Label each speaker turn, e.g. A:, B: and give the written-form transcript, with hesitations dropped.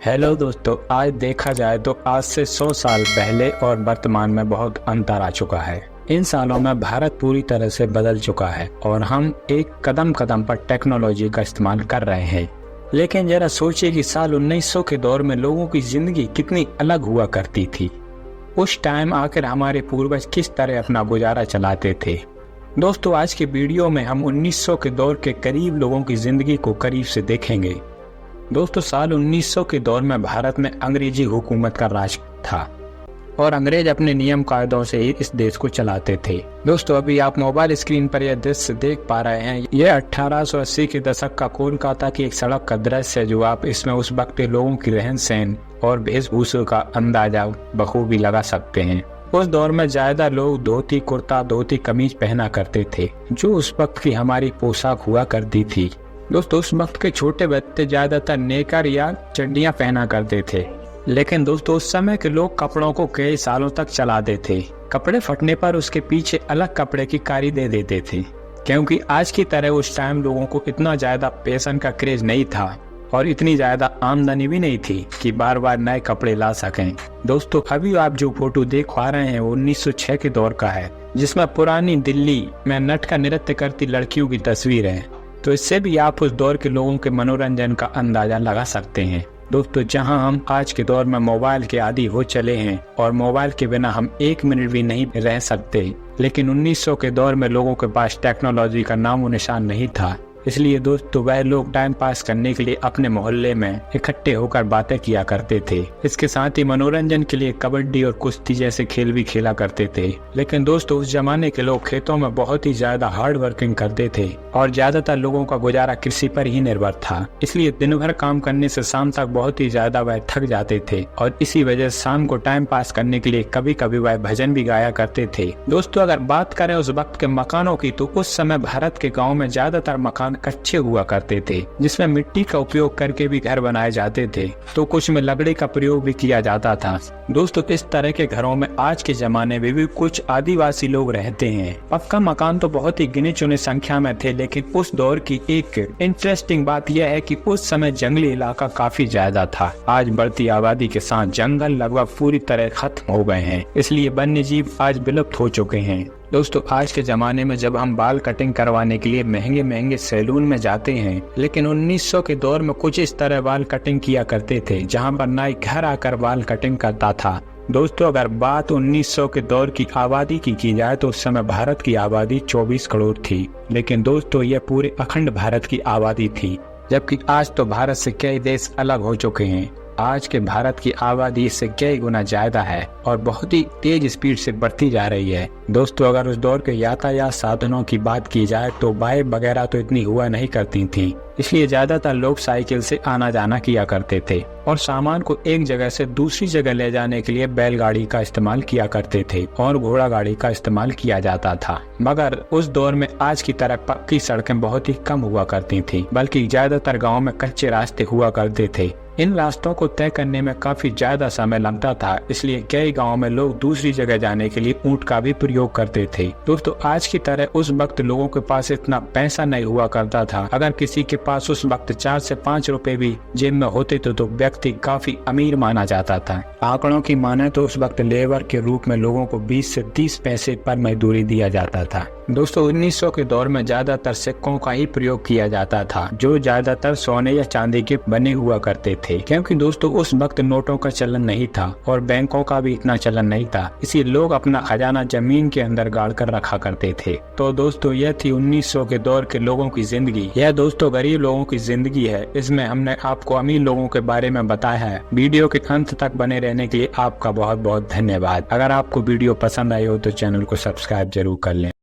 A: Hello दोस्तों, आज देखा जाए तो आज से 100 साल पहले और वर्तमान में बहुत अंतर आ चुका है। इन सालों में भारत पूरी तरह से बदल चुका है और हम एक कदम कदम पर टेक्नोलॉजी का इस्तेमाल कर रहे हैं। लेकिन जरा सोचिए कि साल 1900 के दौर में लोगों की जिंदगी कितनी अलग हुआ करती थी। उस टाइम आकर हमारे पूर्वज किस तरह अपना गुजारा चलाते थे। दोस्तों, आज के वीडियो में हम 1900 के दौर के करीब लोगों की जिंदगी को करीब से देखेंगे। दोस्तों, साल 1900 के दौर में भारत में अंग्रेजी हुकूमत का राज था और अंग्रेज अपने नियम कायदों से ही इस देश को चलाते थे। दोस्तों, अभी आप मोबाइल स्क्रीन पर यह दृश्य देख पा रहे हैं। यह 1880 के दशक का कोलकाता की एक सड़क का दृश्य है, जो आप इसमें उस वक्त के लोगों की रहन सहन और वेशभूषा का अंदाजा बखूबी लगा सकते हैं। उस दौर में ज्यादा लोग धोती कुर्ता धोती कमीज पहना करते थे, जो उस वक्त की हमारी पोशाक हुआ करती थी। दोस्तों, उस वक्त के छोटे बच्चे ज्यादातर नेकर या चड्डियां पहना करते थे। लेकिन दोस्तों, उस समय के लोग कपड़ों को कई सालों तक चलाते थे। कपड़े फटने पर उसके पीछे अलग कपड़े की कारी दे देते थे, क्योंकि आज की तरह उस टाइम लोगों को इतना ज्यादा फैशन का क्रेज नहीं था और इतनी ज्यादा आमदनी भी नहीं थी कि बार बार नए कपड़े ला सकें। दोस्तों, अभी आप जो फोटो देख पा रहे हैं वो 1906 के दौर का है, जिसमें पुरानी दिल्ली में नट का नृत्य करती लड़कियों की तस्वीर है। तो इससे भी आप उस दौर के लोगों के मनोरंजन का अंदाजा लगा सकते हैं। दोस्तों, जहां हम आज के दौर में मोबाइल के आदी हो चले हैं और मोबाइल के बिना हम एक मिनट भी नहीं रह सकते, लेकिन 1900 के दौर में लोगों के पास टेक्नोलॉजी का नामो निशान नहीं था। इसलिए दोस्तों, वह लोग टाइम पास करने के लिए अपने मोहल्ले में इकट्ठे होकर बातें किया करते थे। इसके साथ ही मनोरंजन के लिए कबड्डी और कुश्ती जैसे खेल भी खेला करते थे। लेकिन दोस्तों, उस जमाने के लोग खेतों में बहुत ही ज्यादा हार्ड वर्किंग करते थे और ज्यादातर लोगों का गुजारा कृषि पर ही निर्भर था। इसलिए दिन भर काम करने से शाम तक बहुत ही ज्यादा वह थक जाते थे और इसी वजह से शाम को टाइम पास करने के लिए कभी कभी वह भजन भी गाया करते थे। दोस्तों, अगर बात करें उस वक्त के मकानों की, तो उस समय भारत के गाँव में ज्यादातर मकान कच्चे हुआ करते थे, जिसमें मिट्टी का उपयोग करके भी घर बनाए जाते थे, तो कुछ में लकड़ी का प्रयोग भी किया जाता था। दोस्तों, इस तरह के घरों में आज के जमाने में भी कुछ आदिवासी लोग रहते हैं। पक्का मकान तो बहुत ही गिने चुने संख्या में थे, लेकिन उस दौर की एक इंटरेस्टिंग बात यह है कि उस समय जंगली इलाका काफी ज्यादा था। आज बढ़ती आबादी के साथ जंगल लगभग पूरी तरह खत्म हो गए हैं, इसलिए वन्य जीव आज विलुप्त हो चुके हैं। दोस्तों, आज के जमाने में जब हम बाल कटिंग करवाने के लिए महंगे महंगे सैलून में जाते हैं, लेकिन 1900 के दौर में कुछ इस तरह बाल कटिंग किया करते थे, जहां पर नाई घर आकर बाल कटिंग करता था। दोस्तों, अगर बात 1900 के दौर की आबादी की जाए तो उस समय भारत की आबादी 24 करोड़ थी। लेकिन दोस्तों, यह पूरे अखंड भारत की आबादी थी, जबकि आज तो भारत से कई देश अलग हो चुके हैं। आज के भारत की आबादी इससे कई गुना ज्यादा है और बहुत ही तेज स्पीड से बढ़ती जा रही है। दोस्तों, अगर उस दौर के यातायात साधनों की बात की जाए तो बाइक वगैरह तो इतनी हुआ नहीं करती थी, इसलिए ज्यादातर लोग साइकिल से आना जाना किया करते थे और सामान को एक जगह से दूसरी जगह ले जाने के लिए बैलगाड़ी का इस्तेमाल किया करते थे और घोड़ा गाड़ी का इस्तेमाल किया जाता था। मगर उस दौर में आज की तरह पक्की सड़कें बहुत ही कम हुआ करती थी, बल्कि ज्यादातर गाँव में कच्चे रास्ते हुआ करते थे। इन रास्तों को तय करने में काफी ज्यादा समय लगता था, इसलिए कई गांवों में लोग दूसरी जगह जाने के लिए ऊंट का भी प्रयोग करते थे। दोस्तों, आज की तरह उस वक्त लोगों के पास इतना पैसा नहीं हुआ करता था। अगर किसी के पास उस वक्त 4 से 5 रुपए भी जेब में होते तो व्यक्ति काफी अमीर माना जाता था। आंकड़ों की माने तो उस वक्त लेबर के रूप में लोगों को 20 से 30 पैसे पर मजदूरी दिया जाता था। दोस्तों, 1900 के दौर में ज्यादातर सिक्कों का ही प्रयोग किया जाता था, जो ज्यादातर सोने या चांदी के बने हुआ करते थे, क्योंकि दोस्तों उस वक्त नोटों का चलन नहीं था और बैंकों का भी इतना चलन नहीं था। इसलिए लोग अपना खजाना जमीन के अंदर गाड़ कर रखा करते थे। तो दोस्तों, यह थी 1900 के दौर के लोगों की जिंदगी। यह दोस्तों गरीब लोगों की जिंदगी है। इसमें हमने आपको अमीर लोगों के बारे में बताया है। वीडियो के अंत तक बने रहने के लिए आपका बहुत बहुत धन्यवाद। अगर आपको वीडियो पसंद आई हो तो चैनल को सब्सक्राइब जरूर कर लें।